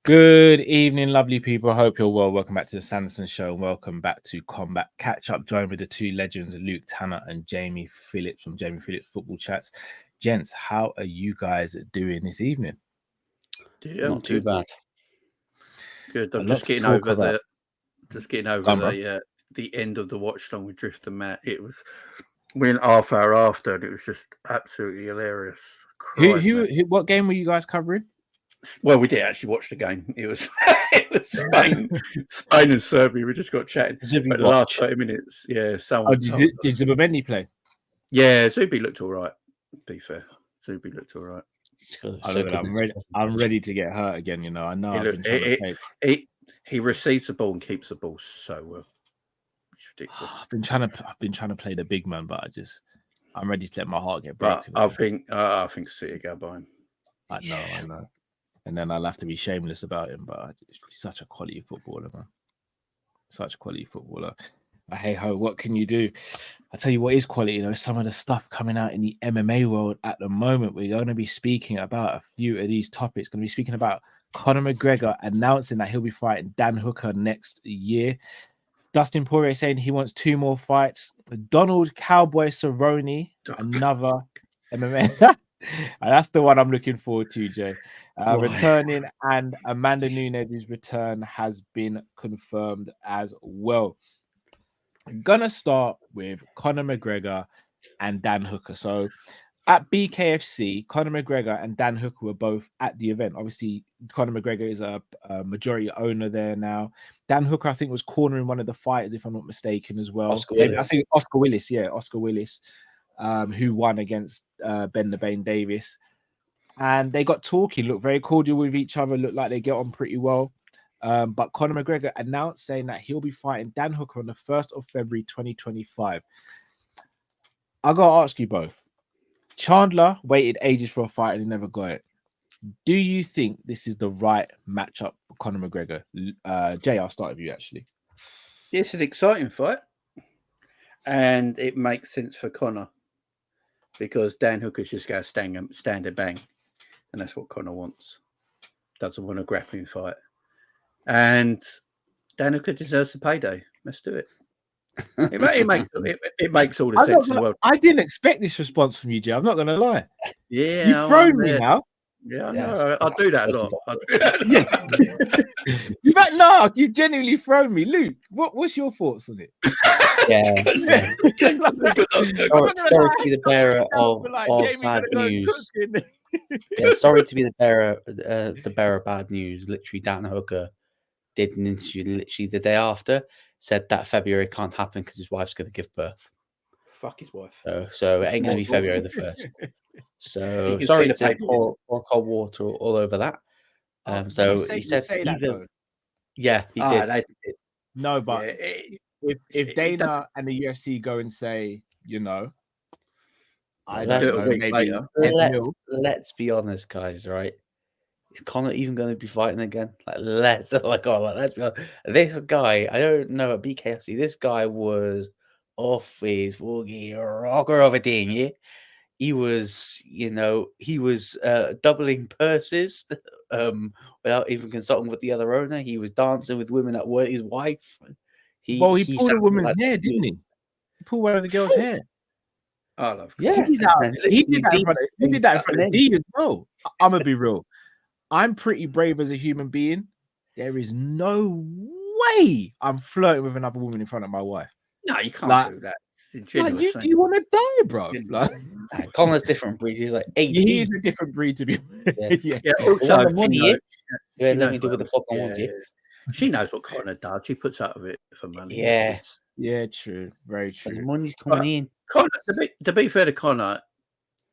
Good evening, lovely people. I hope you're well. Welcome back to the Sanderson Show. And welcome back to Combat Catch Up. Joined with the two legends, Luke Tanner and Jamie Phillips from Jamie Phillips Football Chats. Gents, how are you guys doing this evening? Not too bad. Good. I'm just getting over the end of the watch along with Drift and Matt. It was we went half hour after, and it was just absolutely hilarious. What game were you guys covering? Well, we did actually watch the game. It was Spain and Serbia. We just got chatting. But the last 30 minutes, yeah. Did Zubomendi play? Yeah, Zubi looked all right. To be fair, Zubi looked all right. I'm ready to get hurt again. You know, I know. He receives the ball and keeps the ball so well. It's ridiculous. I've been trying to play the big man, but I'm ready to let my heart get broken. But I think City go by him. I know. And then I'll have to be shameless about him, but he's such a quality footballer, man. Such a quality footballer. But hey ho, what can you do? I tell you what is quality, though. Some of the stuff coming out in the MMA world at the moment. We're going to be speaking about a few of these topics. Going to be speaking about Conor McGregor announcing that he'll be fighting Dan Hooker next year. Dustin Poirier saying he wants 2 more fights. Donald Cowboy Cerrone, another MMA. And that's the one I'm looking forward to, Jay. Returning, and Amanda Nunes' return has been confirmed as well. I'm gonna start with Conor McGregor and Dan Hooker. So at BKFC, Conor McGregor and Dan Hooker were both at the event. Obviously, Conor McGregor is a majority owner there now. Dan Hooker, I think, was cornering one of the fighters, if I'm not mistaken, as well. I think Oscar Willis, who won against Ben the Bane Davis. And they got talking, looked very cordial with each other, looked like they get on pretty well. But Conor McGregor announced saying that he'll be fighting Dan Hooker on the 1st of February 2025. I got to ask you both. Chandler waited ages for a fight and he never got it. Do you think this is the right matchup for Conor McGregor? Jay, I'll start with you, actually. This is an exciting fight. And it makes sense for Conor because Dan Hooker's just going to stand and bang. And that's what Conor wants. Doesn't want a grappling fight. And Dan Hooker deserves the payday. Let's do it. It makes all the sense in the world. I didn't expect this response from you, Jay. I'm not going to lie. Yeah. You've thrown me now. Yeah, I know. I do that a lot. No, you genuinely thrown me. Luke, what's your thoughts on it? Yeah. Sorry to be the bearer of bad news. Yeah, sorry to be the bearer of bad news. Literally, Dan Hooker did an interview literally the day after, said that February can't happen because his wife's going to give birth. Fuck his wife. So it ain't going to be February the 1st. So sorry to pour cold water all over that. So he said either. Yeah, he did. No, but if Dana and the UFC go and say, let's be honest, guys, right? Is Conor even going to be fighting again? Let's be honest. This guy, I don't know at BKFC, this guy was off his fucking rocker of a thing, yeah? He was, doubling purses without even consulting with the other owner. He was dancing with women that were his wife. He pulled a woman's hair, didn't he? He pulled one of the girl's hair. I love. Yeah, he did that in front of D as well. I'm gonna be real. I'm pretty brave as a human being. There is no way I'm flirting with another woman in front of my wife. No, you can't do that. You want to die, bro? Connor's different breed. He's like 80. He is a different breed, to be honest. Yeah. Let me do what the fuck I want. Yeah. She knows what Connor does. She puts up with it for money. Yeah, true. Very true. The money's coming in. Connor, to be fair to Connor,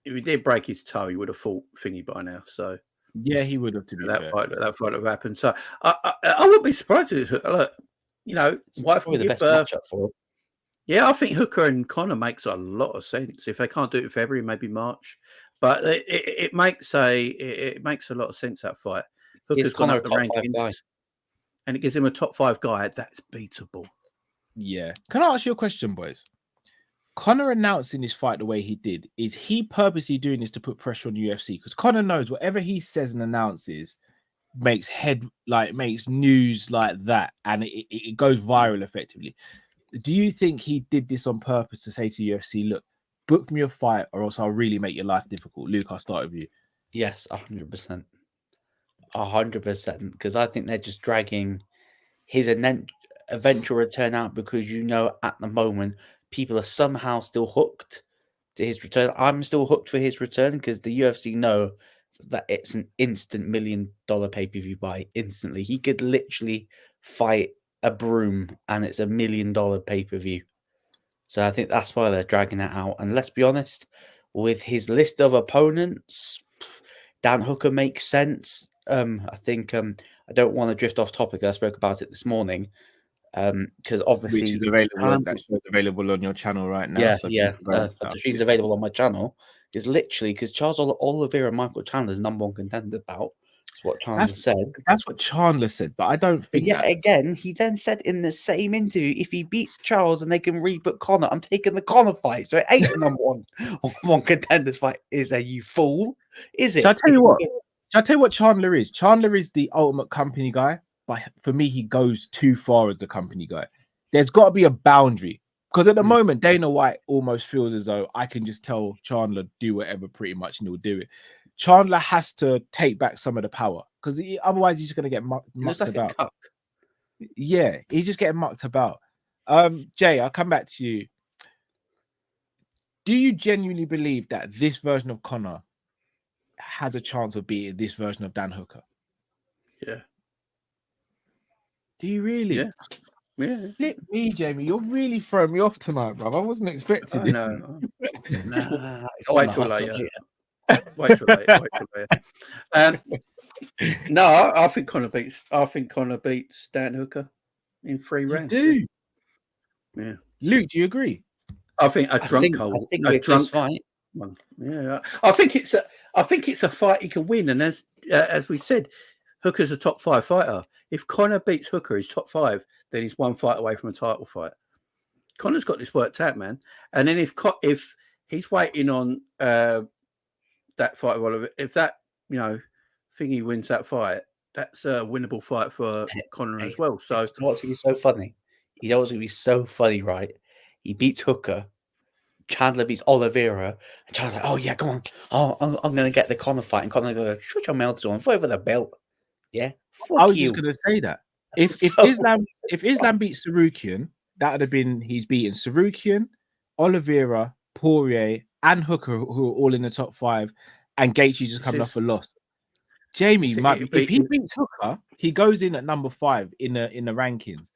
if he did break his toe, he would have fought Thingy by now. So yeah, he would have. To be fair, that fight have happened. So I wouldn't be surprised if look, wife will the best birth. matchup for him. Yeah, I think Hooker and Conor makes a lot of sense. If they can't do it in February, maybe March. But it makes a lot of sense, that fight. Hooker's gone up the rankings, and it gives him a top 5 guy that's beatable. Yeah. Can I ask you a question, boys? Conor announcing his fight the way he did, is he purposely doing this to put pressure on UFC? Because Conor knows whatever he says and announces, makes news like that, and it goes viral effectively. Do you think he did this on purpose to say to UFC, look, book me a fight or else I'll really make your life difficult? Luke, I'll start with you. Yes, 100%. 100%. Because I think they're just dragging his eventual return out because, at the moment, people are somehow still hooked to his return. I'm still hooked for his return because the UFC know that it's an instant $1 million pay-per-view buy instantly. He could literally fight a broom and it's $1 million pay-per-view. So I think that's why they're dragging it out. And let's be honest, with his list of opponents, Dan Hooker makes sense. I think I don't want to drift off topic. I spoke about it this morning. Because obviously, which is available. That's available on your channel right now. Yeah, so the stream's available on my channel. Is literally because Charles Oliveira and Michael Chandler's #1 contender bout. That's what Chandler said. That's what Chandler said, but I don't think. But again, he then said in the same interview, if he beats Charles and they can rebook Conor, I'm taking the Conor fight. So it ain't the #1 contenders fight. Are you fool? Is it? Shall I tell you what Chandler is? Chandler is the ultimate company guy. But for me, he goes too far as the company guy. There's got to be a boundary because at the moment, Dana White almost feels as though I can just tell Chandler do whatever pretty much and he'll do it. Chandler has to take back some of the power because otherwise he's just going to get mucked about. Yeah, he's just getting mucked about. Jay, I'll come back to you. Do you genuinely believe that this version of Conor has a chance of beating this version of Dan Hooker? Yeah. Do you really? Yeah. Flip me, Jamie. You're really throwing me off tonight, bro. I wasn't expecting it. No. Wait till later. Wait till later. No, I think Conor beats Dan Hooker in 3 rounds. You do? Yeah. Luke, do you agree? I think a drunk fight. One. Yeah. I think it's a fight he can win, and as we said, Hooker's a top 5 fighter. If Conor beats Hooker, he's top 5, then he's 1 fight away from a title fight. Conor's got this worked out, man. And then if he's waiting on that fight, if that thingy wins that fight, that's a winnable fight for Conor as well. So what's going to be so funny? You know what's going to be so funny, right? He beats Hooker. Chandler beats Oliveira, and Chandler's like, "Oh yeah, come on! Oh, I'm going to get the Conor fight." And Conor goes, "Shut your mouth, on fight for the belt." Yeah, I was just going to say that if Islam beats Sarukian, that would have been he's beaten Sarukian, Oliveira, Poirier, and Hooker, who are all in the top 5, and Gaethje just coming off a loss. Jamie if he beats Hooker, he goes in at number 5 in the rankings.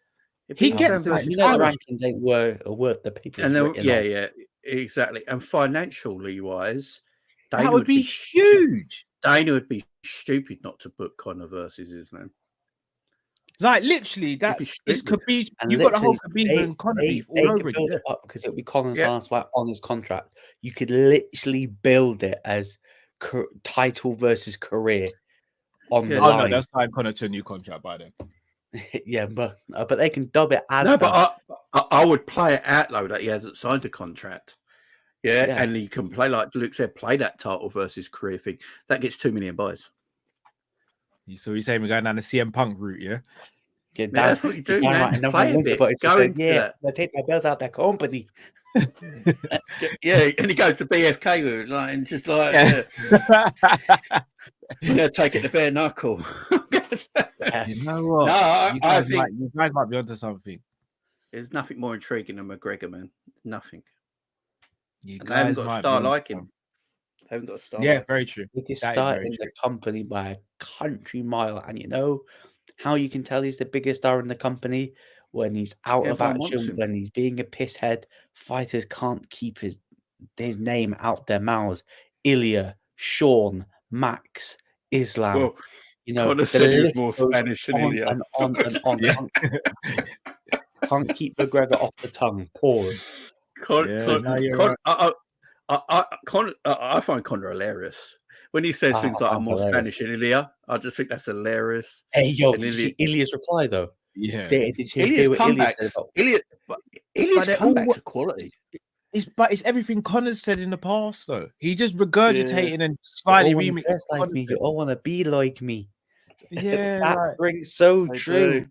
He gets the rankings ain't worth the people. And yeah, exactly. And financially wise, that would be huge. Dana would be stupid not to book Conor versus Islam. Like literally, it's Khabib. You've got the whole Khabib and Conor beef all over build it up because it'll be Conor's last fight on his contract. You could literally build it as title versus career on the line. No, they'll sign Conor to a new contract by then. Yeah, but they can dub it as. No, but I would play it out though that he hasn't signed a contract. Yeah, and you can play like Luke said, play that title versus career thing. That gets 2 million buys. So you're saying we're going down the CM Punk route, yeah? That's what you do, man. Play a bit. Go into that. They take their belts out their company. Yeah, and he goes to BFK with it, and just like, we're going to take it to bare knuckle. You know what? No, I think you guys might be onto something. There's nothing more intriguing than McGregor, man. Nothing. They haven't got to start liking him. They haven't got to start. Yeah, very true. He can start in the company by a country mile, and you know how you can tell he's the biggest star in the company when he's out of action, when he's being a pisshead. Fighters can't keep his name out their mouths. Ilya, Sean, Max, Islam. Well, you know, the said he was more Spanish than Ilya. And on. Can't keep McGregor off the tongue. Pause. I find Conor hilarious. When he says things like, I'm more Spanish than Ilya, I just think that's hilarious. Hey, yo, did you see Ilya's reply, though? Yeah. Ilya's comeback quality. But it's everything Conor's said in the past, though. He just regurgitating and slightly remixing. Like me, you all want to be like me. Yeah, That like, rings so They true. do.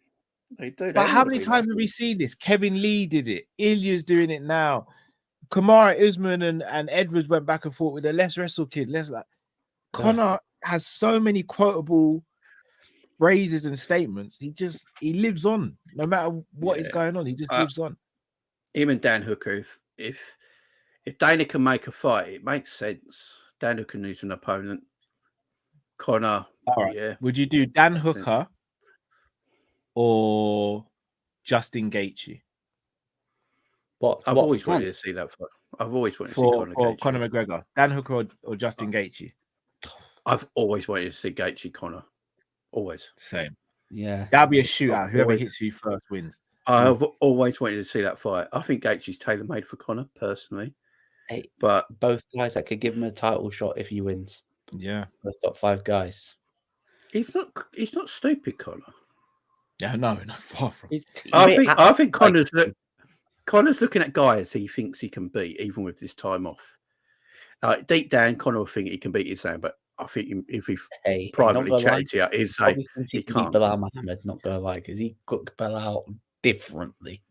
They do. but They how wanna many be times like have we him. seen this? Kevin Lee did it. Ilya's doing it now. Kamara Usman and Edwards went back and forth with the Let's Wrestle kid. Connor has so many quotable phrases and statements. He lives on no matter what is Yeah. going on. He just lives on. Him and Dan Hooker, if Dana can make a fight, it makes sense. Dan Hooker needs an opponent. Connor, All right. yeah. Would you do Dan Hooker or Justin Gaethje I've always wanted to see that fight. I've always wanted to see for Conor Gaethje. Conor McGregor? Dan Hooker or Justin Gaethje? I've always wanted to see Gaethje Conor. Always. Same. Yeah. That'll be a shootout. I've Whoever always- hits you first wins. I've always wanted to see that fight. I think Gaethje's tailor-made for Conor, personally. Hey, But both guys that could give him a title shot if he wins. Yeah. Both top 5 guys. he's not stupid, Conor. Yeah, no, far from. I think Conor's looking at guys he thinks he can beat, even with this time off. Deep down, Conor will think he can beat his own, but I think if he privately chatted to you, he's saying he can't. beat Bilal Muhammad, not gonna lie, because he cooked Bilal differently.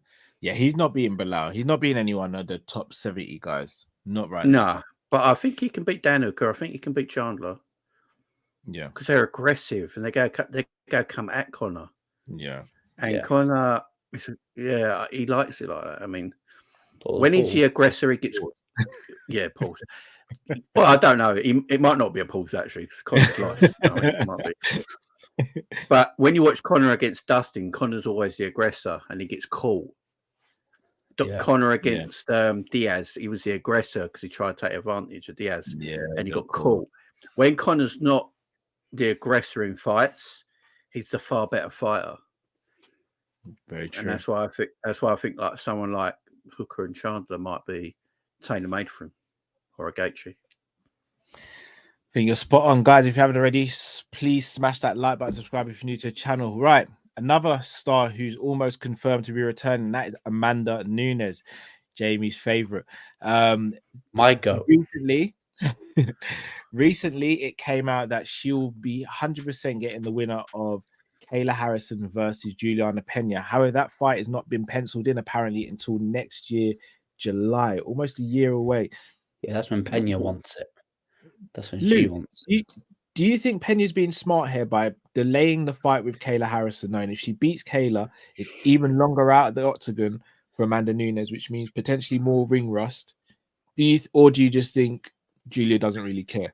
Yeah, he's not beating Bilal. He's not beating anyone of the top 70 guys. Not right. No, but I think he can beat Dan Hooker. I think he can beat Chandler. Yeah, because they're aggressive and they go come at Conor. Yeah, and Conor, he likes it like that. I mean, when he's the aggressor, he gets pause. Well, I don't know. It might not be a pause actually. It's Conor's life. It might be. But when you watch Conor against Dustin, Conor's always the aggressor and he gets caught. Conor against Diaz, he was the aggressor because he tried to take advantage of Diaz, and he got caught. When Conor's not the aggressor in fights, he's the far better fighter. Very true. And that's why I think like someone like Hooker and Chandler might be tailor-made for him, or a Gaethje. I think you're spot on, guys. If you haven't already, please smash that like button, subscribe if you're new to the channel. Right, another star who's almost confirmed to be returning, that is Amanda Nunes, Jamie's favorite. My go. Recently, it came out that she'll be 100% getting the winner of Kayla Harrison versus Juliana Pena. However, that fight has not been penciled in apparently until next year, July, almost a year away. Yeah, that's when Pena wants it. That's when she wants it. Do you think Pena's being smart here by delaying the fight with Kayla Harrison, knowing if she beats Kayla, it's even longer out of the octagon for Amanda Nunes, which means potentially more ring rust? Do you just think Julia doesn't really care?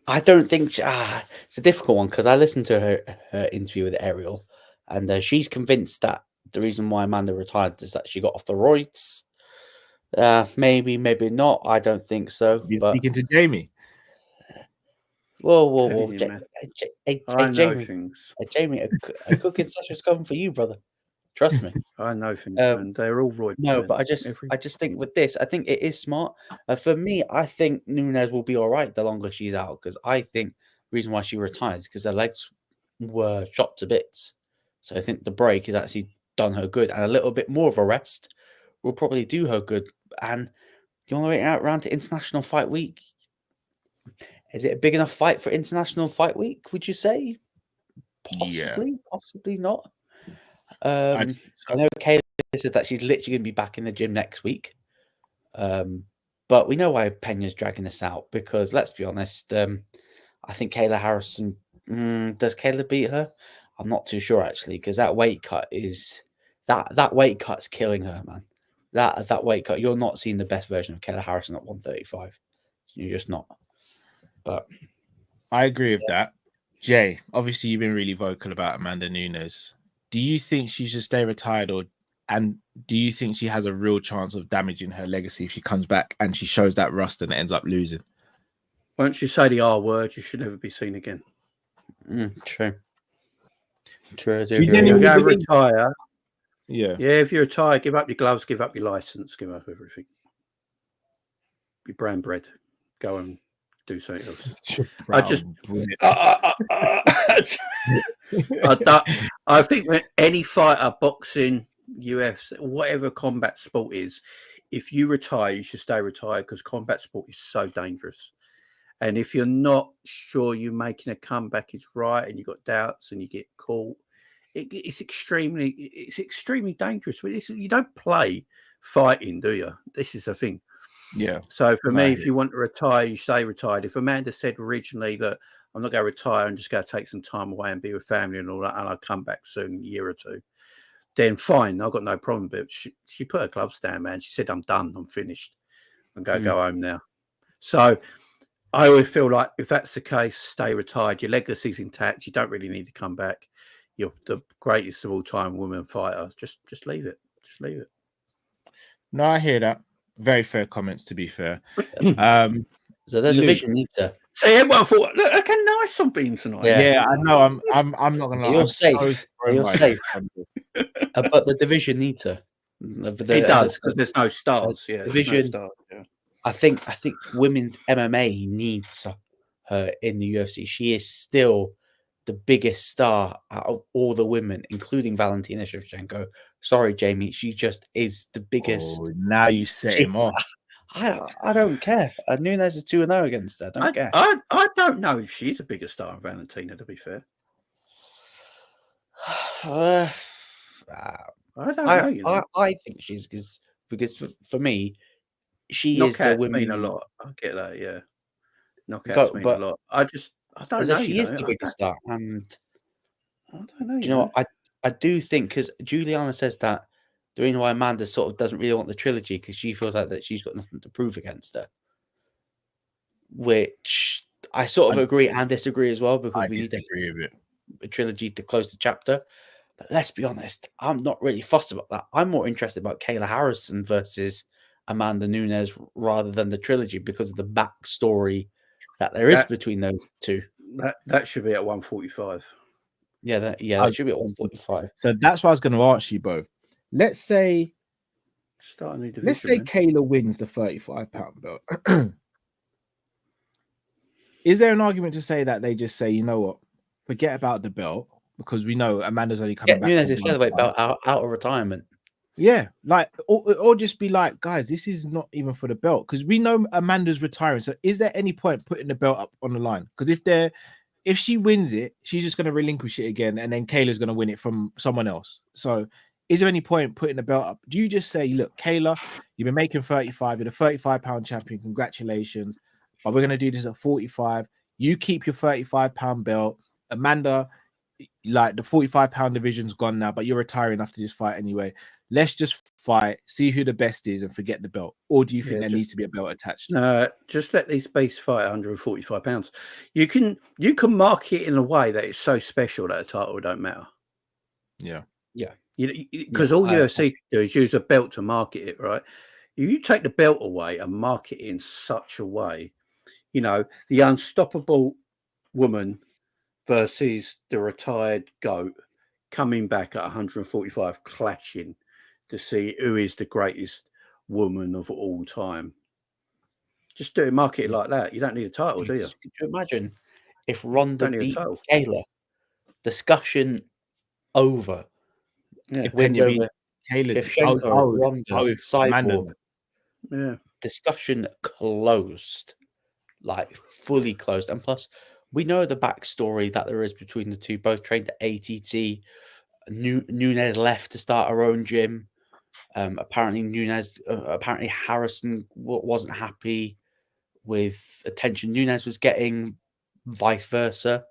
I don't think it's a difficult one because I listened to her interview with Ariel, and she's convinced that the reason why Amanda retired is that she got off the roids. Maybe not. I don't think so. You're speaking to Jamie. Whoa. Jamie, a cooking session's coming for you, brother. Trust me. I know things, and they're all roids. No, but I just think with this, I think it is smart. For me, I think Nunes will be all right the longer she's out, because I think the reason why she retires is because her legs were shot to bits. So I think the break has actually done her good, and a little bit more of a rest will probably do her good. And you want to wait out around to International Fight Week? Is it a big enough fight for International Fight Week? Would you say? Possibly not. I know Kayla said that she's literally going to be back in the gym next week. But we know why Pena's dragging this out, because let's be honest, I think Kayla Harrison, does Kayla beat her? I'm not too sure actually, because that weight cut is that weight cut's killing her, man. That weight cut, you're not seeing the best version of Kayla Harrison at 135. You're just not. But I agree with that. Jay, obviously you've been really vocal about Amanda Nunes. Do you think she should stay retired, and do you think she has a real chance of damaging her legacy if she comes back and she shows that rust and ends up losing? Once you say the R word, you should never be seen again. True. You go retire. Yeah. If you retire, give up your gloves, give up your license, give up everything. Be brown bread. Go and do something else. I think when any fighter, boxing, UFC, whatever combat sport is, if you retire, you should stay retired, because combat sport is so dangerous. And if you're not sure you're making a comeback is right, and you've got doubts, and you get caught, it's extremely dangerous. You don't play fighting, do you? This is the thing. Yeah. So for No, me, if you want to retire, you stay retired. If Amanda said originally that I'm not going to retire, I'm just going to take some time away and be with family and all that, and I'll come back soon, a year or two, then fine, I've got no problem. But she put her gloves down, man. She said, I'm done, I'm finished. I'm going to go home now. So I always feel like if that's the case, stay retired. Your legacy's intact. You don't really need to come back. You're the greatest of all time woman fighter. Just leave it. Just leave it. No, I hear that. Very fair comments, to be fair. So the division needs to. See, everyone thought, look how nice I'm being tonight. Yeah, I know. I'm not gonna lie. You're safe. You're safe. But the division needs to. It does, because there's no stars. Yeah, division. No stars, yeah. I think women's MMA needs her in the UFC. She is still the biggest star out of all the women, including Valentina Shevchenko. Sorry, Jamie, she just is the biggest. Oh, now you set him off. I don't care. Nunes is 2-0 against her. I don't care. I don't know if she's a bigger star than Valentina, to be fair. I don't know. You know? I think she's because for me, she is the women. Mean a lot. I get that. Yeah, knockouts mean a lot. I don't know. She is the biggest star, and I don't know. Do you know what? I do think, because Juliana says that the reason why Amanda sort of doesn't really want the trilogy because she feels like that she's got nothing to prove against her, which I sort of agree and disagree as well, because we need a trilogy to close the chapter. But let's be honest, I'm not really fussed about that. I'm more interested about Kayla Harrison versus Amanda Nunes rather than the trilogy, because of the backstory that there is between those two. That should be at 145. Yeah, that should be at 145. So that's what I was going to ask you both. Let's say Kayla wins the 35-pound belt. Is there an argument to say that they just say, you know what, forget about the belt, because we know Amanda's only coming back. Nunes is featherweight belt out of retirement. Yeah, like, or just be like, guys, this is not even for the belt, because we know Amanda's retiring. So is there any point putting the belt up on the line? Because if she wins it, she's just going to relinquish it again, and then Kayla's going to win it from someone else. So is there any point putting the belt up? Do you just say, look, Kayla, you've been making 35, you're the 35-pound champion, congratulations, but we're going to do this at 45. You keep your 35-pound belt. Amanda, like, the 45-pound division's gone now, but you're retiring after this fight anyway. Let's just fight, see who the best is, and forget the belt. Or do you think there needs to be a belt attached? Just let these beasts fight 145 pounds. You can market it in a way that it's so special that a title don't matter. Yeah. Because all UFC do is use a belt to market it, right? If you take the belt away and market it in such a way, you know, the unstoppable woman versus the retired GOAT coming back at 145, clashing to see who is the greatest woman of all time. Just do it, market it like that. You don't need a title, do you? Could you imagine if Ronda beat Kayla? Discussion over. Yeah. If wins over Kayla, Shevchenko, Ronda, Cyborg. Yeah. Discussion closed, like fully closed. And plus, we know the backstory that there is between the two. Both trained at ATT. Nunes left to start her own gym. Apparently Harrison wasn't happy with attention Nunes was getting, vice versa.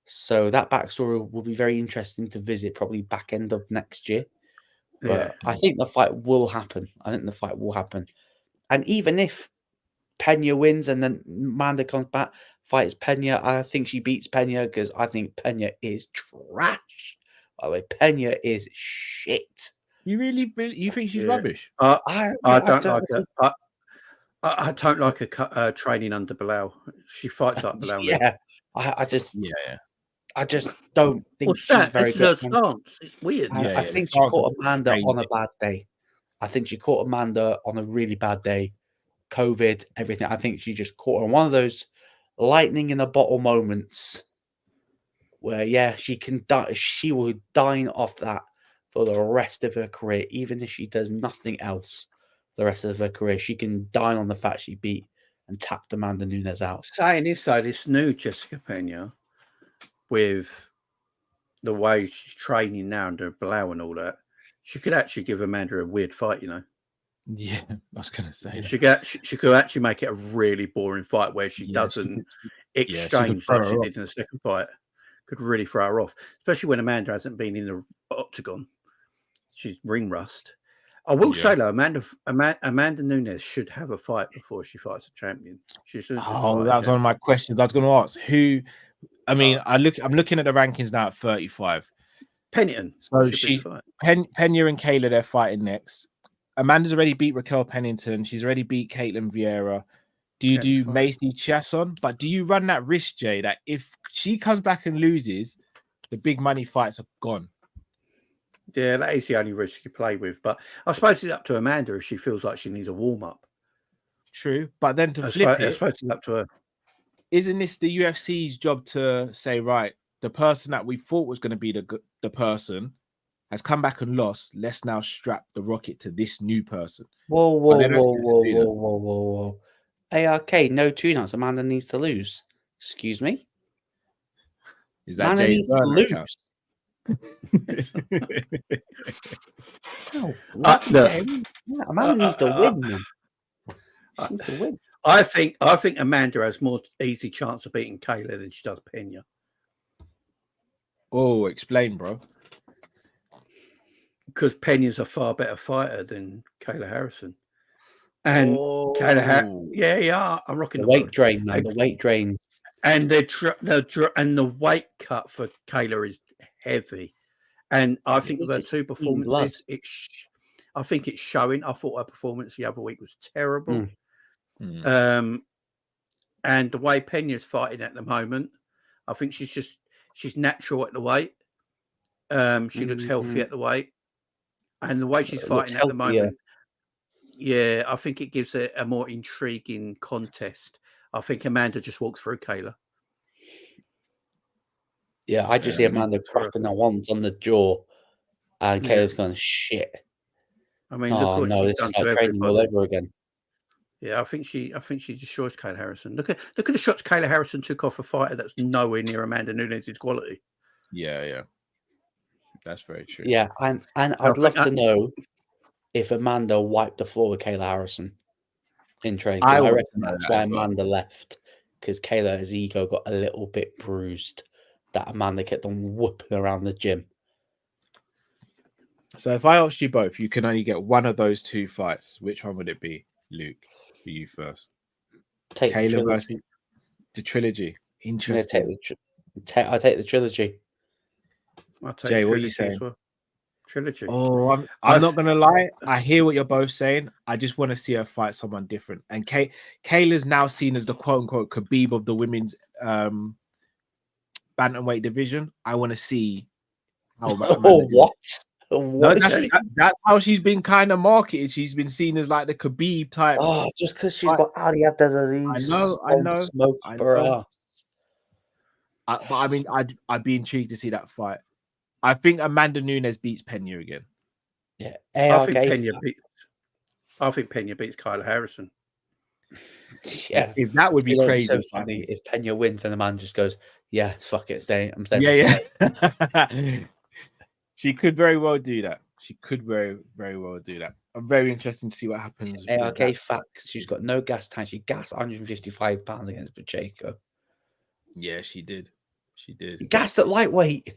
So that backstory will be very interesting to visit, probably back end of next year. But I think the fight will happen. And even if Pena wins and then Amanda comes back, fights Pena, I think she beats Pena, because I think Pena is trash. By the way, Pena is shit. You think she's rubbish? I don't like her. I don't like her training under Bilal. She fights like Bilal. Yeah, I just don't think she's very good. It's weird. I think she caught Amanda on a bad day. I think she caught Amanda on a really bad day. COVID, everything. I think she just caught her on one of those lightning in a bottle moments where, she can die. She will dine off that for the rest of her career, even if she does nothing else the rest of her career. She can dine on the fact she beat and tapped Amanda Nunes out. Saying this though, this new Jessica Pena, with the way she's training now under Blau and all that, she could actually give Amanda a weird fight, you know. Yeah, I was gonna say She could actually make it a really boring fight where she doesn't exchange like she did in the second fight. Could really throw her off, especially when Amanda hasn't been in the octagon. She's ring rust. I will say though, Amanda Nunes should have a fight before she fights a champion. She should. That was one of my questions. I was going to ask who. I mean, I'm looking at the rankings now at 35. Pennington. So Pena and Kayla, they're fighting next. Amanda's already beat Raquel Pennington. She's already beat Caitlin Vieira. Do you do Macy Chiasson? But do you run that risk, Jay, that if she comes back and loses, the big money fights are gone? Yeah, that is the only risk you play with. But I suppose it's up to Amanda if she feels like she needs a warm-up. True. But then I suppose it's up to her. Isn't this the UFC's job to say, right, the person that we thought was going to be the person has come back and lost. Let's now strap the rocket to this new person. Whoa. ARK, no tune-ups. Amanda needs to lose. Excuse me? Is that Amanda needs to lose? Amanda needs to win, man. She needs to win. I think Amanda has more easy chance of beating Kayla than she does Pena. Oh, explain, bro. Because Pena's a far better fighter than Kayla Harrison. And Kayla I'm rocking the weight drain, man. The weight drain. And the weight cut for Kayla is heavy. And I think the two performances, I think it's showing. I thought her performance the other week was terrible. And the way Pena's fighting at the moment, I think she's natural at the weight. She looks healthy at the weight. And the way she's fighting at the moment, I think it gives a more intriguing contest. I think Amanda just walks through Kayla. Yeah, I just see Amanda cracking her once on the jaw, and Kayla's going, shit. I mean, look what she's done to training all over again. Yeah, I think she destroys Kayla Harrison. Look at the shots Kayla Harrison took off a fighter that's nowhere near Amanda Nunes' quality. Yeah. That's very true. Yeah, and I'd love to know if Amanda wiped the floor with Kayla Harrison in training. I reckon that's why Amanda left, because Kayla's ego got a little bit bruised. That Amanda kept on whooping around the gym. So if I asked you both, you can only get one of those two fights. Which one would it be, Luke? For you first. Take Kayla versus the trilogy. Interesting. I'll take the trilogy. Jay, what are you saying? Well. Trilogy. Oh, I'm not gonna lie. I hear what you're both saying. I just want to see her fight someone different. And Kayla's now seen as the quote unquote Khabib of the women's bantamweight division. I want to see how. What? No, that's how she's been kind of marketed. She's been seen as like the Khabib type. Oh, just because she's got Ali Abdelaziz. I know. Smoke for her. But I mean, I'd be intrigued to see that fight. I think Amanda Nunes beats Pena again. Yeah, I think Pena beats Kayla Harrison. Yeah, if that would be crazy. So funny if Pena wins and the man just goes, "Yeah, fuck it, I'm staying." Yeah. She could very well do that. She could very, very well do that. I'm very interested to see what happens. ARK facts. She's got no gas tank. She gassed 155 pounds against Pacheco. Yeah, she did. She gassed at lightweight.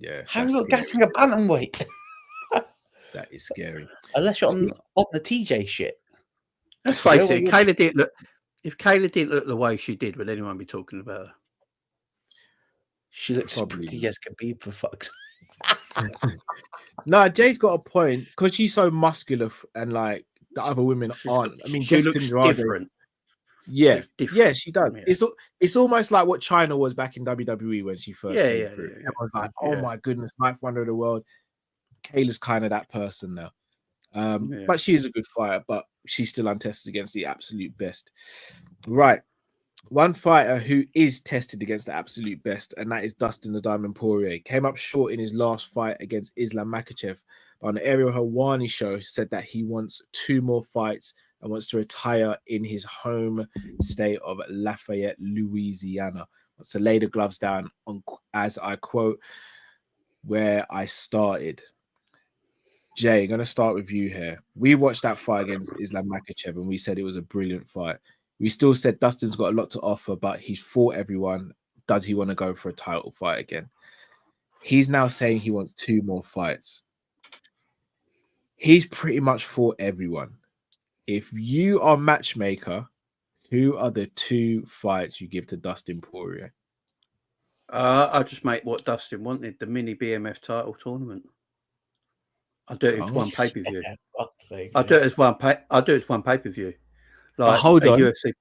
Yeah. How are you not gassing a bantamweight? That is scary. Unless you're on the TJ shit. Let's face it, Kayla didn't look. If Kayla didn't look the way she did, would anyone be talking about her? She looks pretty as Khabib, for fuck's sake. No, Jay's got a point because she's so muscular and like the other women aren't. I mean, she looks different. Yeah, she does. Yeah. It's almost like what China was back in WWE when she first came through. Everyone's like, "Oh my goodness, ninth wonder of the world." Kayla's kind of that person now, but she is a good fighter. But she's still untested against the absolute best. Right, one fighter who is tested against the absolute best, and that is Dustin the Diamond Poirier. Came up short in his last fight against Islam Makhachev. But on the Ariel Helwani show, said that he wants 2 more fights and wants to retire in his home state of Lafayette, Louisiana. Wants to lay the gloves down on, as I quote, where I started. Jay, I'm going to start with you here. We watched that fight against Islam Makhachev and we said it was a brilliant fight. We still said Dustin's got a lot to offer, but he's fought everyone. Does he want to go for a title fight again? He's now saying he wants 2 more fights. He's pretty much fought everyone. If you are matchmaker, who are the 2 fights you give to Dustin Poirier? I'll just make what Dustin wanted, the mini BMF title tournament. I'll do it as one pay-per-view. I'll do it as one pay-per-view. Like hold on. UFC.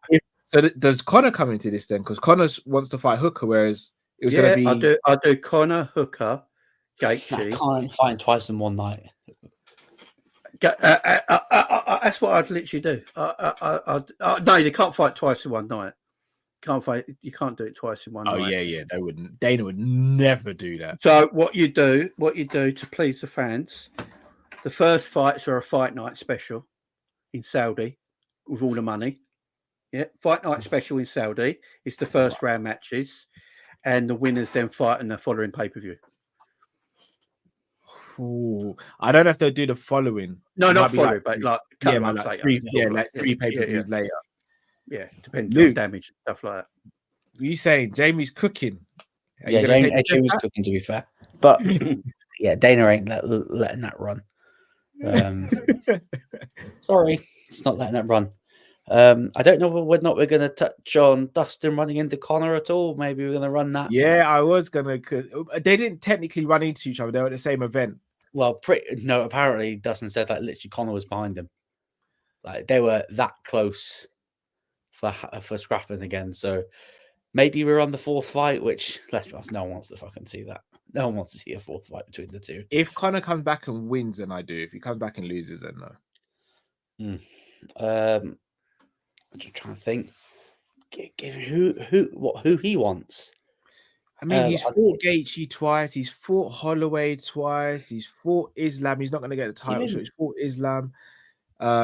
So does Conor come into this then? Because Conor wants to fight Hooker, whereas it was going to be. I'll do Conor, Hooker, Gaethje. I can't fight twice in one night. That's what I'd literally do. No, you can't fight twice in one night. You can't do it twice in one night. Oh yeah, they wouldn't. Dana would never do that. So what you do to please the fans, the first fights are a fight night special in Saudi with all the money. Yeah, fight night special in Saudi is the first round matches, and the winners then fight in the following pay-per-view. Ooh, I don't know if they'll do the following. No, not following, but like like 3 pay-per-views later. Yeah, depending on damage and stuff like that. You saying Jamie's cooking? Jamie's cooking, to be fair, but yeah, Dana ain't letting that run. Sorry, it's not letting that run. I don't know whether or not we're going to touch on Dustin running into Conor at all. Maybe we're going to run that. Yeah, I was going to. They didn't technically run into each other. They were at the same event. Well, no, apparently Dustin said that literally Conor was behind him. Like they were that close for scrapping again. So maybe we're on the 4th fight, which, let's be honest, no one wants to fucking see that. No one wants to see a 4th fight between the 2. If Conor comes back and wins, then I do. If he comes back and loses, then no. I'm just trying to think. Give who he wants. I mean, he's fought Gaethje twice. He's fought Holloway twice. He's fought Islam. He's not going to get the title, so he's fought Islam.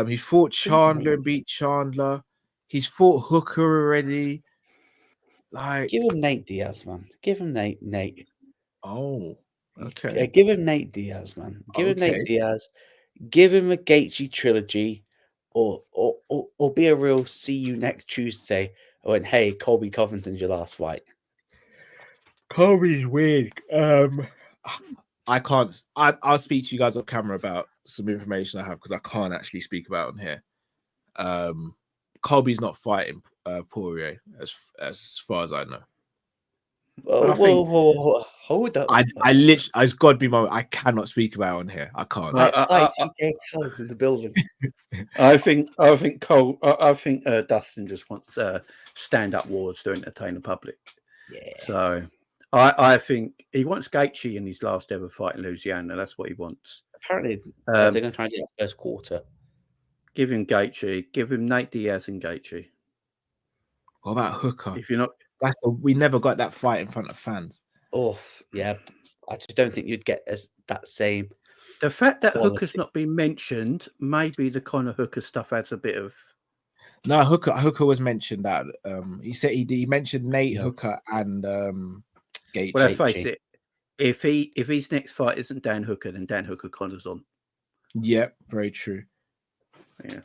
He fought Chandler and beat Chandler. He's fought Hooker already. Like, give him Nate Diaz, man. Give him Nate. Oh, okay. Give him Nate Diaz, man. Give him Nate Diaz. Give him a Gaethje trilogy, or be a real see you next Tuesday. I went, hey, Colby Covington's your last fight. Colby's weird. I can't. I'll speak to you guys off camera about some information I have because I can't actually speak about it on here. Colby's not fighting Poirier as far as I know. Whoa, hold up. I literally, it's got to be my. I cannot speak about it on here. I can't. In the building. I think Dustin just wants stand-up wars to entertain the public. Yeah. So I think he wants Gaethje in his last ever fight in Louisiana. That's what he wants. Apparently, they're going to try and do that first quarter. Give him Gaethje. Give him Nate Diaz and Gaethje. What about Hooker? If you're not, we never got that fight in front of fans. Oh yeah, I just don't think you'd get that same. The fact that Hooker's not been mentioned, maybe the Conor Hooker stuff adds a bit of. No, Hooker was mentioned. That he said he mentioned Nate Hooker and Gaethje. Well, let's face it. If his next fight isn't Dan Hooker, then Dan Hooker Conor's on. Yep, very true. Yeah.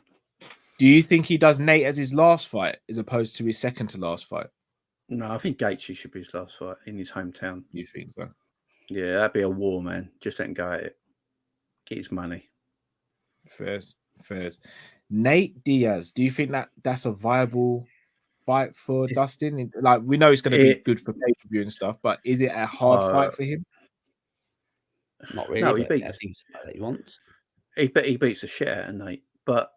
Do you think he does Nate as his last fight as opposed to his second to last fight? No, I think Gaethje should be his last fight in his hometown. You think so? Yeah, that'd be a war, man. Just let him go at it. Get his money. Fairs. Nate Diaz, do you think that's a viable fight for Dustin? Like, we know it's going to be good for pay-per-view and stuff, but is it a hard fight for him? Not really. No, I think it's what he wants. He beats the shit out of Nate, but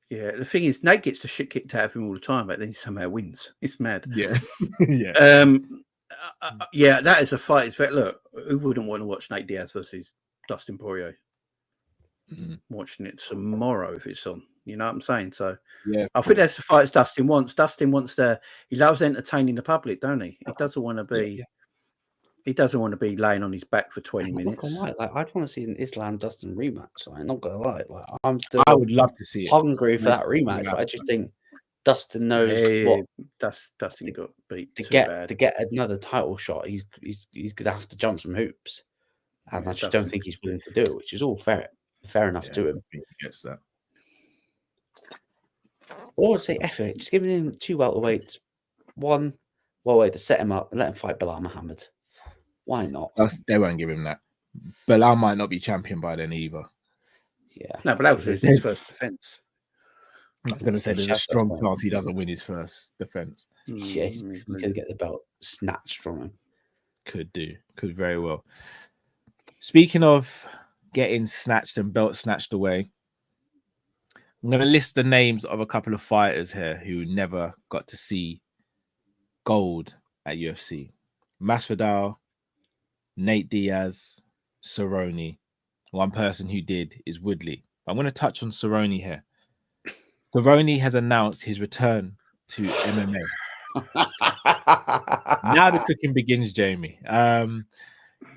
yeah, the thing is, Nate gets the shit kicked out of him all the time, but then he somehow wins. It's mad. Yeah, yeah. Yeah, that is a fight. It's very, look, who wouldn't want to watch Nate Diaz versus Dustin Poirier? Watching it tomorrow if it's on. You know what I'm saying? So yeah, I think that's the fights Dustin wants. Dustin wants he loves entertaining the public, don't he? He doesn't want to be He doesn't want to be laying on his back for 20 I'm not minutes. gonna lie, like, I'd want to see an Islam Dustin rematch. Like, not gonna lie, like, I'm still I would love to see it. hungry for that Yes, rematch. yeah. But I just think Dustin knows Hey, what Dustin got beat to too get bad. to get another title shot. He's gonna have to jump some hoops, and Yeah, I just Dustin- don't think he's willing to do it, which is all fair enough Yeah, to him. I think he gets that. Or I'd say F it, just giving him 2 welterweights, 1 welterweight to set him up and let him fight Bilal Muhammad. Why not? They won't give him that. Bilal might not be champion by then either. Yeah. No, but that was his first defense. I was going to say there's a strong chance he doesn't win his first defense. Yeah, he's going to get the belt snatched from him. Could very well. Speaking of getting snatched and belt snatched away, I'm going to list the names of a couple of fighters here who never got to see gold at UFC. Masvidal, Nate Diaz, Cerrone. One person who did is Woodley. I'm going to touch on Cerrone here. Cerrone has announced his return to MMA. Now the cooking begins, Jamie.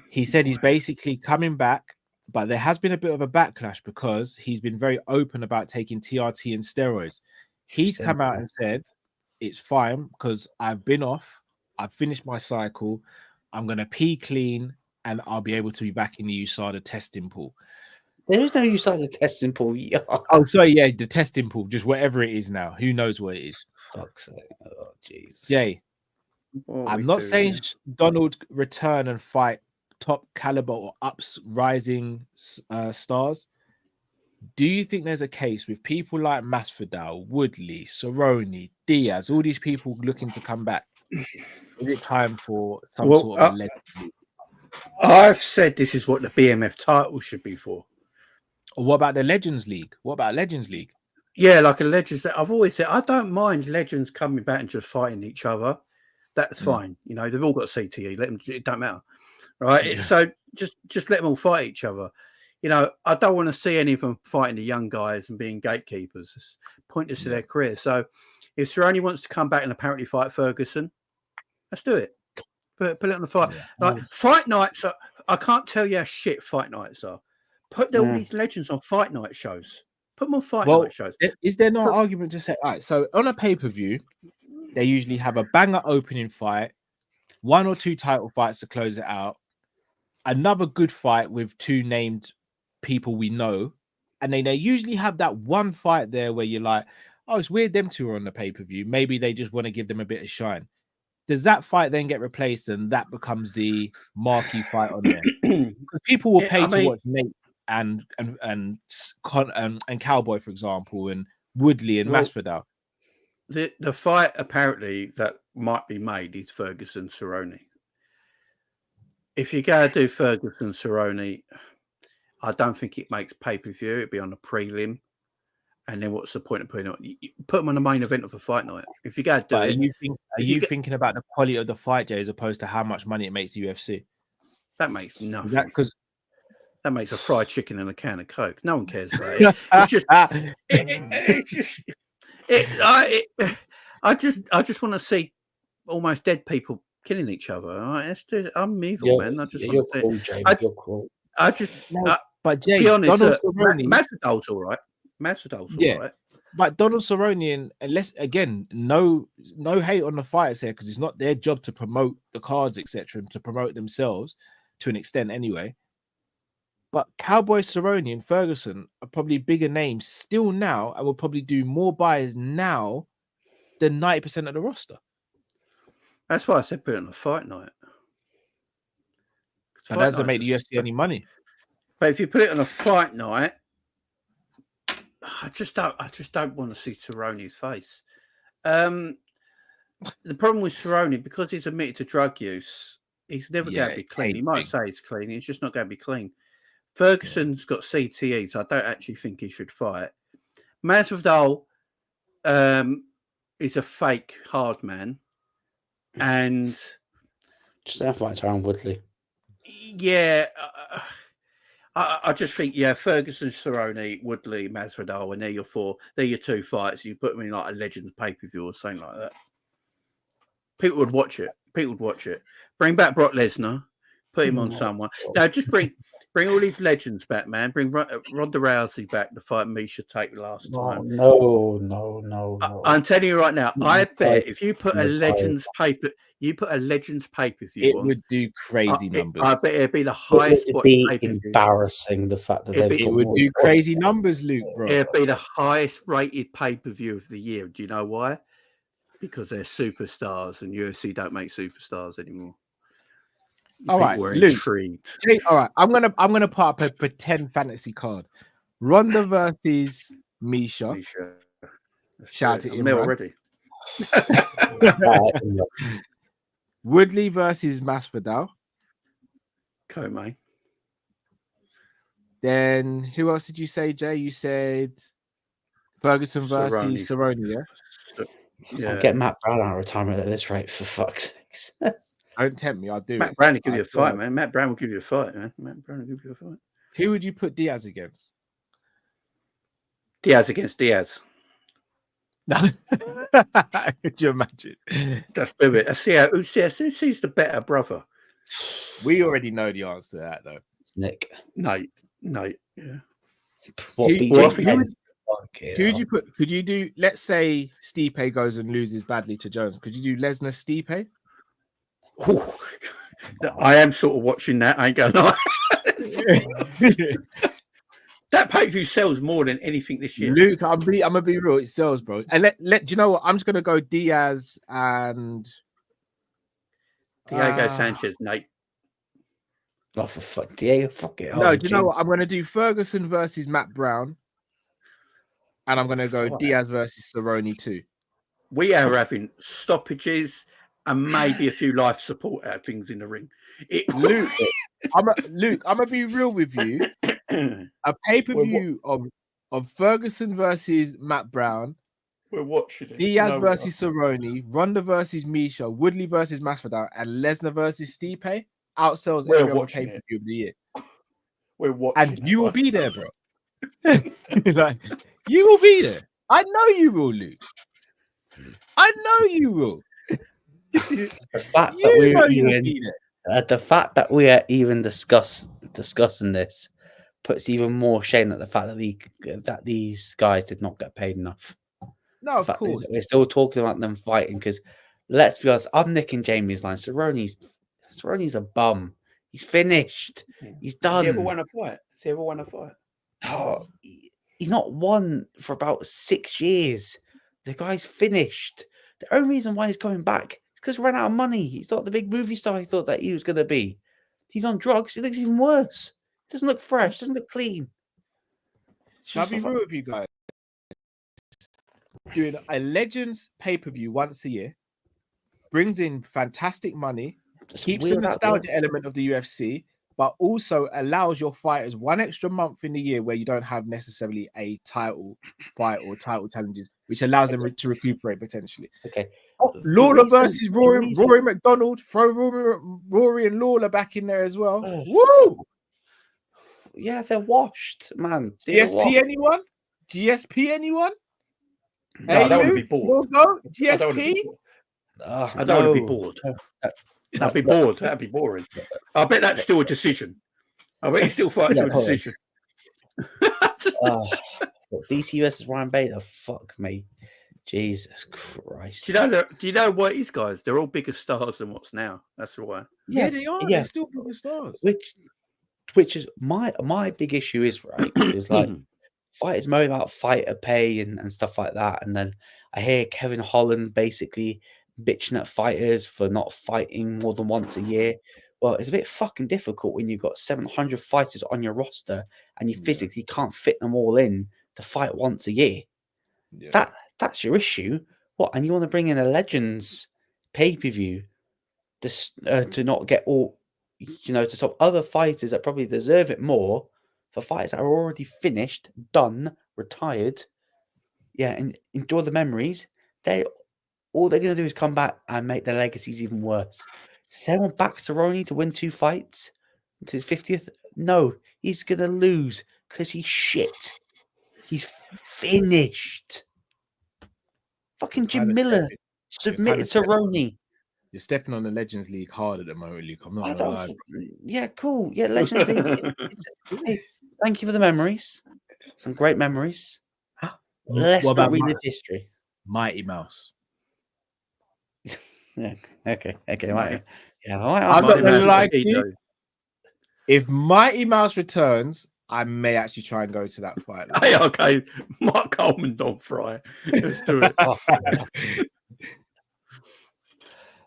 He said he's basically coming back, but there has been a bit of a backlash because he's been very open about taking TRT and steroids. He's come out and said it's fine because I've been off, I've finished my cycle, I'm going to pee clean, and I'll be able to be back in the USADA testing pool. There is no USADA testing pool. Oh, sorry, yeah, the testing pool, just whatever it is now. Who knows what it is? Fuck's sake. Oh, Jesus. Jay, I'm not saying Donald return and fight top caliber or rising stars. Do you think there's a case with people like Masvidal, Woodley, Cerrone, Diaz, all these people looking to come back? Is it time for some sort of a legend? I've said this is what the BMF title should be for. Or what about the Legends League? What about Legends League? Yeah, like a Legends. I've always said I don't mind legends coming back and just fighting each other. That's fine. You know, they've all got CTE. Let them. It don't matter, right? Yeah. So just let them all fight each other. You know, I don't want to see any of them fighting the young guys and being gatekeepers. It's pointless to their career. So if Cerrone wants to come back and apparently fight Ferguson, let's do it. Put it on the fight. Yeah. Like fight nights are. I can't tell you how shit fight nights are. Put all these legends on fight night shows. Put them on fight night shows. Is there no argument to say, all right, so on a pay-per-view, they usually have a banger opening fight, 1 or 2 title fights to close it out, another good fight with 2 named people we know, and then they usually have that one fight there where you're like, oh, it's weird them 2 are on the pay-per-view. Maybe they just want to give them a bit of shine. Does that fight then get replaced and that becomes the marquee fight on there? Because people will pay to watch Nate and Cowboy, for example, and Woodley and Masvidal. The fight apparently that might be made is Ferguson Cerrone. If you go do Ferguson Cerrone, I don't think it makes pay-per-view. It'd be on a prelim. And then what's the point of putting it on? You put them on the main event of a fight night. If you go do but it, are you thinking about the quality of the fight, Jay, as opposed to how much money it makes the UFC? That makes nothing. That makes a fried chicken and a can of Coke. No one cares about it. I just want to see almost dead people killing each other. All right, let's do it. I'm evil, man. I just want to cool, Jamie. You're cool. But Jay, be honest, Donald Cerrone, Masvidal's all right. Masvidal's all right. But Donald Cerrone, and unless again, no hate on the fighters here because it's not their job to promote the cards, etc., and to promote themselves to an extent anyway. But Cowboy Cerrone and Ferguson are probably bigger names still now and will probably do more buys now than 90% of the roster. That's why I said put it on a fight night. That doesn't make the UFC any money. But if you put it on a fight night, I just don't want to see Cerrone's face. The problem with Cerrone, because he's admitted to drug use, he's never going to be clean. He might say he's clean, he's just not going to be clean. Ferguson's got CTE, so I don't actually think he should fight. Masvidal is a fake hard man, and just that fight Tyron Woodley. Yeah, I just think Ferguson, Cerrone, Woodley, Masvidal, and they're your 4. They're your 2 fights. You put them in like a Legends pay-per-view or something like that. People would watch it. Bring back Brock Lesnar. Put him on someone. No, just bring all these legends back, man. Bring Ronda Rousey back to fight Misha Tate last time. No. I'm telling you right now. I bet if you put a That's Legends pay-per-view It on, would do crazy numbers. I bet it'd be the It highest would watch be pay-per-view. embarrassing the fact that they've It got would more do than- crazy numbers, Luke, bro. It'd be the highest rated pay-per-view of the year. Do you know why? Because they're superstars, and UFC don't make superstars anymore. All right, People are Luke. intrigued. All right, I'm gonna put up a pretend fantasy card. Ronda versus Misha. Misha. Let's Shout do to it. I'm there Imran. already. Woodley versus Masvidal. Co-main. Then who else did you say, Jay? You said Ferguson versus Cerrone, yeah? Yeah. Get Matt Brown out of retirement at this rate, for fuck's sakes. Don't tempt me, I'll do Matt it. Brown will give you a I'll fight, do it. man. Matt Brown will give you a fight, man. Matt Brown will give you a fight. Who would you put Diaz against? Diaz against Diaz. Could you imagine? Let's do it. Let's see who sees the better brother. We already know the answer to that, though. It's Nick. No, yeah. What Who- BJ well, Penn? Who would you put? Could you do? Let's say Stipe goes and loses badly to Jones. Could you do Lesnar Stipe? Ooh, I am sort of watching that. I ain't gonna lie. That pay-per-view sells more than anything this year. Luke, I'm gonna be real. It sells, bro. And do you know what? I'm just gonna go Diaz and Diego Sanchez, Nate. Oh, for fuck, Diego, fuck it. No, do you know what? I'm gonna do Ferguson versus Matt Brown, and I'm gonna go Diaz versus Cerrone too. We are having stoppages and maybe a few life support things in the ring. Luke, I'm gonna be real with you. A pay-per-view of Ferguson versus Matt Brown, We're watching it. Diaz versus Cerrone, Ronda versus Misha, Woodley versus Masvidal, and Lesnar versus Stipe outsells every other pay-per-view of the year. We're watching, and you will be there, bro. Like, you will be there. I know you will, Luke. I know you will. The fact that we are even discussing this puts even more shame at the fact that these guys did not get paid enough. No, of course. We're still talking about them fighting because, let's be honest, I'm nicking Jamie's line. Cerrone's a bum. He's finished. He's done. Has he ever won a fight? Oh, he's not won for about 6 years. The guy's finished. The only reason why he's coming back is because he ran out of money. He's not the big movie star he thought that he was going to be. He's on drugs. He looks even worse. Doesn't look fresh. Doesn't look clean. Shall I be real with you guys? Doing a Legends pay-per-view once a year brings in fantastic money, keeps the nostalgia element of the UFC, but also allows your fighters one extra month in the year where you don't have necessarily a title fight or title challenges, which allows them to recuperate potentially. Okay. Lawler versus Rory McDonald. Throw Rory and Lawler back in there as well. Woo! Yeah, they're washed, man. GSP anyone? GSP anyone? No, I don't want to be bored. GSP? I don't want to be bored. That'd be bored. That'd be boring. I bet that's still a decision. I bet he still fights for a decision. DC versus Ryan Bader. Fuck me. Jesus Christ. Do you know what these guys? They're all bigger stars than what's now. That's why. Yeah, they are. Yeah. They're still bigger stars. Which is my big issue is is like fighters moan about fighter pay and stuff like that, and then I hear Kevin Holland basically bitching at fighters for not fighting more than once a year. Well, it's a bit fucking difficult when you've got 700 fighters on your roster and you physically can't fit them all in to fight once a year. Yeah. That's your issue. What? And you want to bring in a Legends pay-per-view to not get all, to stop other fighters that probably deserve it more, for fighters that are already finished, done, retired. Yeah, and enjoy the memories. All they're going to do is come back and make their legacies even worse. Send back Cerrone to win 2 fights to his 50th? No, he's going to lose because he's shit. He's finished. Fucking Jim Miller submitted Cerrone. You're stepping on the Legends League hard at the moment, Luke. I'm not I gonna lie. don't- Yeah, cool. Yeah, Legends League. Hey, thank you for the memories. Some great memories. Let's What not about relive history. Mighty Mouse? Yeah. Okay. Mighty- Right. Yeah. I'm not Mighty gonna Mouse lie to Torpedo. you. If Mighty Mouse returns, I may actually try and go to that fight. Hey, okay, Mark Coleman, Don Fry. Let's do it.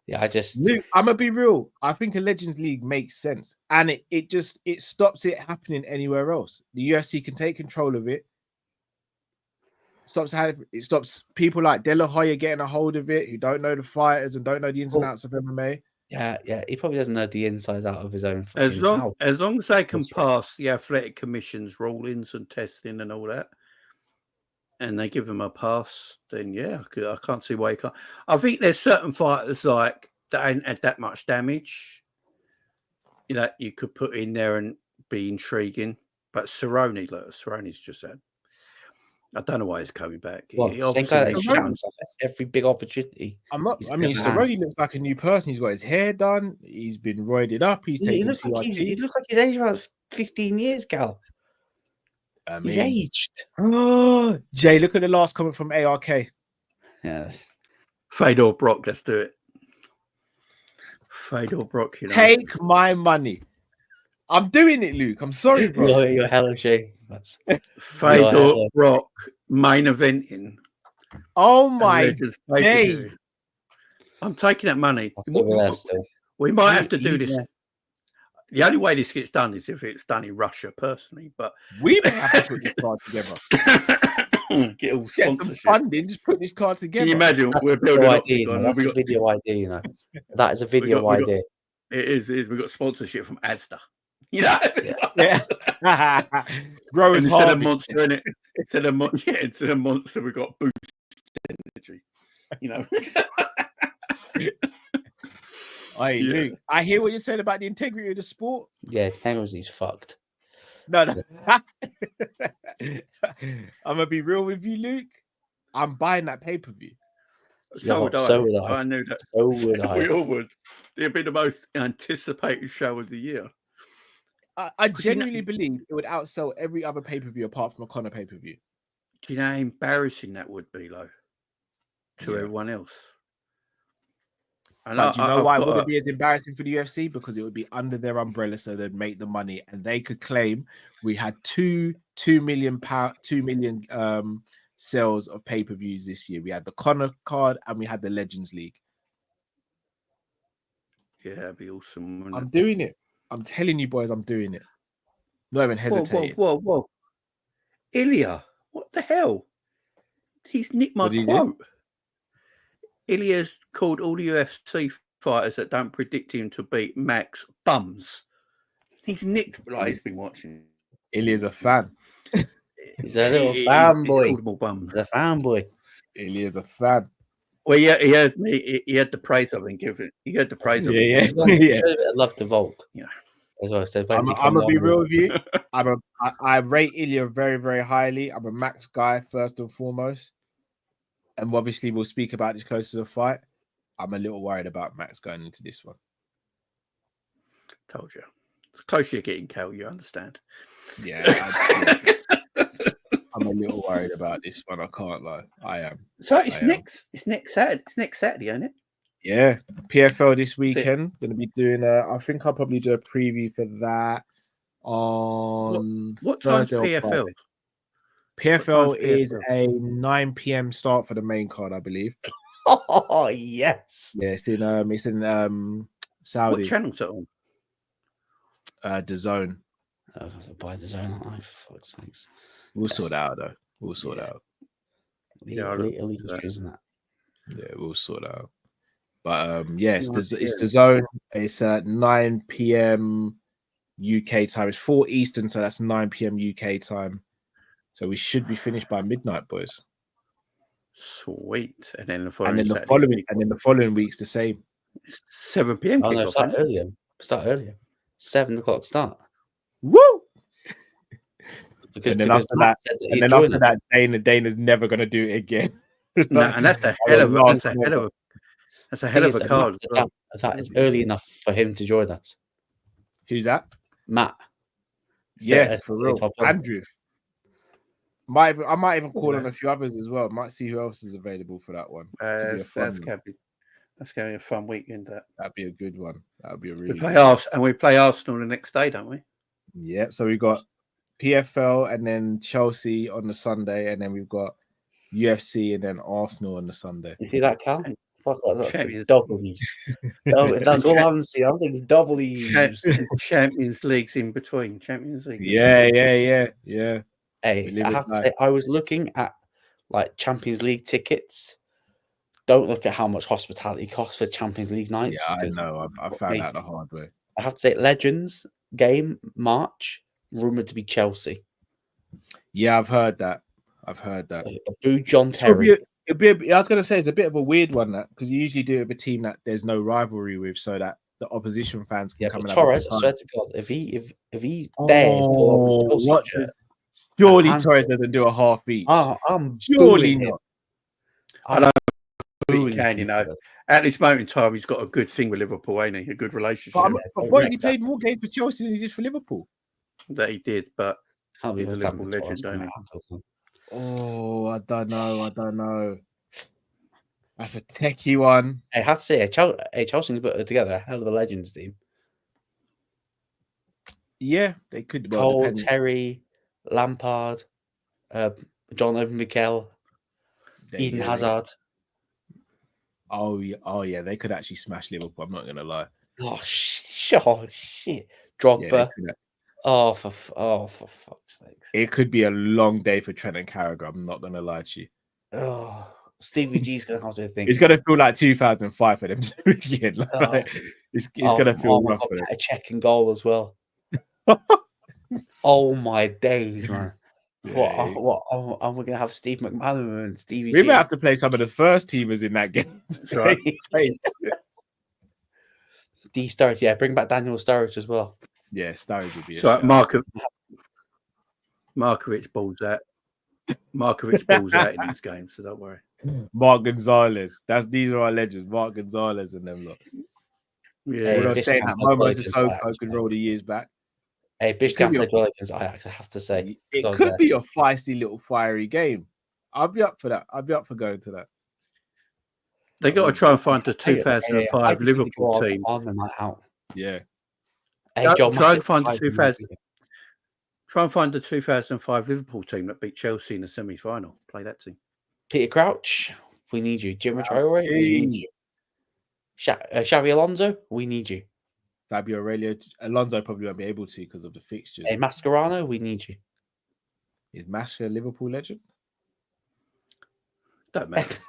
Yeah, I just Luke, I'm gonna be real. I think a Legends League makes sense, and it stops it happening anywhere else. The UFC can take control of it. It stops people like De La Hoya getting a hold of it, who don't know the fighters and don't know the ins and outs of MMA. yeah. He probably doesn't know the insides out of his own. As long as they can That's right. pass the athletic commission's rulings and testing and all that, and they give them a pass, then yeah, I can't see why you can't. I think there's certain fighters like that ain't had that much damage, you could put in there and be intriguing. But Cerrone, look, Cerrone's just had. I don't know why he's coming back. Well, He same guy that obviously shot himself at every big opportunity. I'm not. He's I mean, got Cerrone looks like a new person. He's got his hair done. He's been roided up. He's He taken looks like TRT. he looks like he's aged about 15 years, Gal. I He's mean, aged. oh, Jay, look at the last comment from ARK. Yes. Fedor Brock. Let's do it. Fedor Brock. Take my money. I'm doing it, Luke. I'm sorry, bro. You're hella shame. Fedor Brock main eventing. Oh my day. I'm taking that money. We might have to do this. Yeah. The only way this gets done is if it's done in Russia personally, but we may have to put this card together. Get all Get some sponsorship. funding, just put this card together. Can you imagine? That's We're building up. That's a video ID, That is a video ID. It is. We've got sponsorship from Asda. Yeah. Growers instead of Monster in it. Instead of Monster, we've got Boost Energy. Hey, Luke, I hear what you're saying about the integrity of the sport. Yeah, technology's fucked. No. I'm gonna be real with you, Luke. I'm buying that pay-per-view. So would I. I knew that. So would I. We all would. It'd be the most anticipated show of the year. I genuinely believe it would outsell every other pay-per-view apart from a Conor pay-per-view. Do you know how embarrassing that would be, though, to everyone else? And do you know why it wouldn't be as embarrassing for the UFC? Because it would be under their umbrella, so they'd make the money, and they could claim we had 2 million sales of pay-per-views this year. We had the Conor card and we had the Legends League. Yeah, that'd be awesome. I'm doing it. I'm telling you, boys, I'm doing it. Not even hesitating. Whoa. Ilya, what the hell? He's nicked my quote. Ilya's called all the UFC fighters that don't predict him to beat Max bums. He's nicked. He's been watching. Ilya's a fan. He's a little fanboy. He's called bums. The fanboy. Ilya's a fan. Well, yeah, he had the praise I've been given. He had the praise. Yeah. I'd love to Volk. Yeah. As well. So I'm gonna be real with you. I rate Ilya very, very highly. I'm a Max guy first and foremost, and obviously we'll speak about this close to the fight. I'm a little worried about Max going into this one. Told you. It's close you're getting, Cal. You understand? Yeah. I'm a little worried about this one. I can't lie. I am. So it's next Saturday. It's next Saturday, isn't it? Yeah. PFL this weekend. Going to be doing I think I'll probably do a preview for that on what time's Thursday. PFL? PFL is a 9 p.m. start for the main card, I believe. Oh yes. Yeah, it's in Saudi. What channel's it on? DAZN. By DAZN. Oh, fuck's sakes. We'll sort it out though. We'll sort it out. Illegal streams and that. Yeah, we'll sort it out. But it's DAZN. It's at 9 p.m. UK time. It's 4 Eastern, so that's 9 p.m. UK time. So we should be finished by midnight, boys. Sweet. And then the following week's the same. 7 p.m. Oh no, start earlier. 7 o'clock start. Woo! And then after that, Dana's never gonna do it again. No, and that's a hell of That's a hell of a card. as well. That is early enough for him to join us. Who's that? Matt. Yeah, for real. top one. Andrew. I might even call on a few others as well. Might see who else is available for that one. That's going to be a fun weekend. That'd be a good one. That'd be a really. We play Arsenal the next day, don't we? Yeah. So we got PFL and then Chelsea on the Sunday, and then we've got UFC and then Arsenal on the Sunday. You see that, Cal? Fuck, that's W's. That's all I'm seeing. I'm thinking W's. Champions League's in between. Champions League. Yeah. Hey, I have to say, I was looking at like Champions League tickets. Don't look at how much hospitality costs for Champions League nights. Yeah, I know. I found out the hard way. I have to say, Legends game March rumored to be Chelsea. Yeah, I've heard that. Boo John Terry. I was going to say it's a bit of a weird one that because you usually do it with a team that there's no rivalry with, so that the opposition fans can come. Torres, I swear to God, if he dares, surely Torres doesn't do a half beat. I'm surely not. I don't think he can, At this moment in time, he's got a good thing with Liverpool, ain't he? A good relationship. But why has he played more games for Chelsea than he did for Liverpool? That he did, but he's a Liverpool legend, don't he? Oh, I don't know. That's a techie one. I have to say, Chelsea put together a hell of a Legends team. Yeah, they could. Cole, Terry, Lampard, John Owen Mikel, Eden Hazard. Oh yeah, they could actually smash Liverpool. I'm not gonna lie. Oh shit, Drogba. Yeah, for fuck's sake! It could be a long day for Trent and Carragher. I'm not gonna lie to you. Oh, Stevie G's gonna have to think. It's gonna feel like 2005 for them again. It's gonna feel rough for them. A check and goal as well. Oh my days, man! Yeah. What? We're gonna have Steve McManaman and Stevie. We might have to play some of the first teamers in that game. Right. D Sturridge, yeah, bring back Daniel Sturridge as well. Yeah, Sturridge would be. So Markovic balls out. Markovic balls out in this game, so don't worry. Mark Gonzalez. These are our legends. Mark Gonzalez and them lot. Yeah, we're not saying that Momo Sissoko can roll the years back. Hey, Bishop played well against Ajax, I have to say. It could be a feisty little fiery game. I'll be up for that. I'll be up for going to that. They got to try and find the 2005 Liverpool team on the night out. Yeah. Hey, John, try and find the 2005 Liverpool team that beat Chelsea in the semi-final. Play that team. Peter Crouch, we need you. Jim Traore, we need you. Xavi Alonso, we need you. Fabio Aurelio, Alonso probably won't be able to because of the fixtures. Hey, Mascherano, we need you. Is Mascher a Liverpool legend? Don't matter.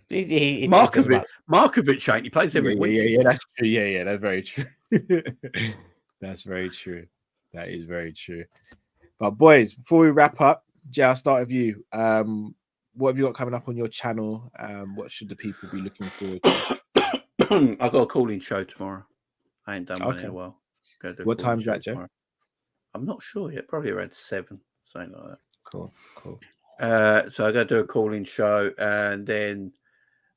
Markovic ain't. He plays every week. Yeah, that's true. Yeah, that's very true. That's very true. That is very true. But boys, before we wrap up, Jay, I'll start with you. What have you got coming up on your channel? What should the people be looking forward to? I've got a calling show tomorrow. I ain't done one in a while. What time's that, Jay? I'm not sure yet. Probably around 7, something like that. Cool. So I got to do a calling show, and then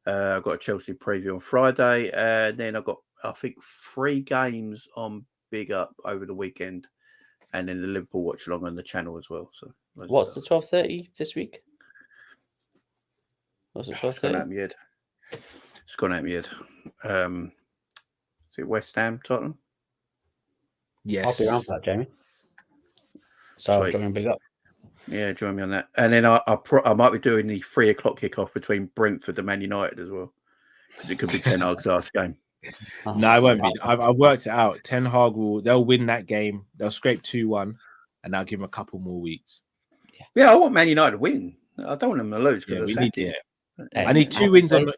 I've got a Chelsea preview on Friday, and then I've got, I think, 3 games on Big Up over the weekend, and then the Liverpool watch along on the channel as well. So what's the 12:30 this week? What's the 12:30? It's gone out my head. Is it West Ham, Tottenham? Yes. I'll be around for that, Jamie. So I'll join Big Up. Yeah, join me on that. And then I might be doing the 3 o'clock kickoff between Brentford and Man United as well. Because it could be Ten Hag's last game. No, it won't be. I've worked it out. Ten Hag they'll win that game. They'll scrape 2-1, and I'll give them a couple more weeks. Yeah, I want Man United to win. I don't want them to lose. Yeah, we need it. I need 2 wins on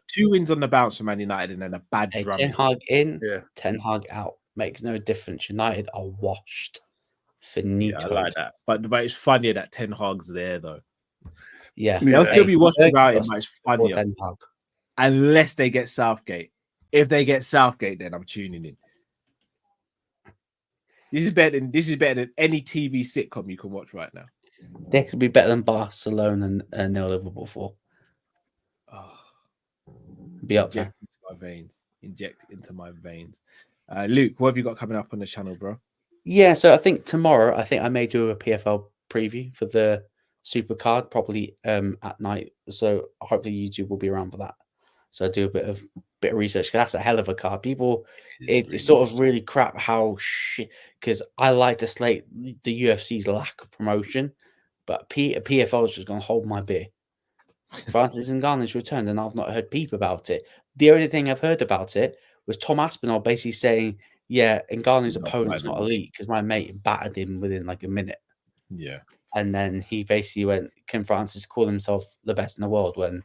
the bounce for Man United, and then a bad drum. Ten Hag in, Ten Hag out. Makes no difference. United are washed. Finito. Yeah, I like that. But it's funnier that Ten Hag's there, though. Yeah. They'll still be watching about it, but it's funnier. Unless they get Southgate. If they get Southgate, then I'm tuning in. This is better than any TV sitcom you can watch right now. They could be better than Barcelona and Liverpool for. Oh. Be up there. my veins. Inject into my veins. Luke, what have you got coming up on the channel, bro? Yeah, so I think tomorrow, I may do a PFL preview for the super card, probably at night. So hopefully YouTube will be around for that. So do a bit of research, 'cause that's a hell of a card. People, it's sort of really crap how shit, because I like to slate the UFC's lack of promotion, but PFL is just going to hold my beer. Francis Ngannou's returned, and I've not heard peep about it. The only thing I've heard about it was Tom Aspinall basically saying, "Yeah, Ngannou's opponent's not elite because my mate battered him within like a minute." Yeah. And then he basically went, "Can Francis call himself the best in the world when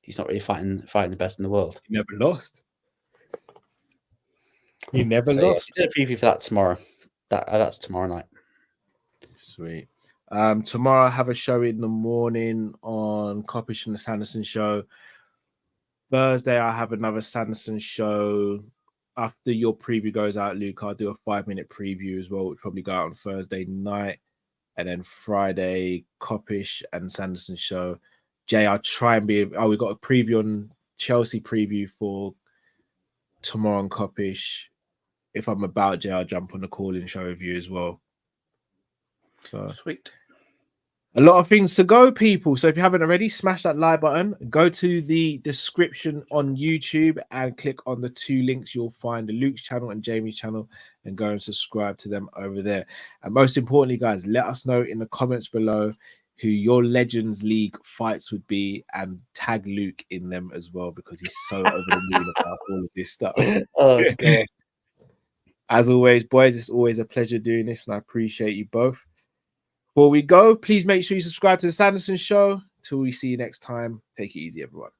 he's not really fighting the best in the world?" He never lost. He never So, lost. Yeah, did a preview for that tomorrow. That's tomorrow night. Sweet. Tomorrow I have a show in the morning on Coppish and the Sanderson Show. Thursday I have another Sanderson show. After your preview goes out, Luke, I'll do a 5-minute preview as well, which will probably go out on Thursday night. And then Friday, Coppish and Sanderson show. Jay, I'll try and be. Oh, we got a preview on Chelsea preview for tomorrow on Coppish. If I'm about, Jay, I'll jump on the call-in show with you as well. So Sweet. a lot of things to go, people. So if you haven't already, smash that like button. Go to the description on YouTube and click on the 2 links. You'll find the Luke's channel and Jamie's channel, and go and subscribe to them over there. And most importantly, guys, let us know in the comments below who your Legends League fights would be, and tag Luke in them as well, because he's so over the moon about all of this stuff. Oh god. As always, boys, it's always a pleasure doing this, and I appreciate you both. Before we go, please make sure you subscribe to the Sanderson Show. Till we see you next time, take it easy, everyone.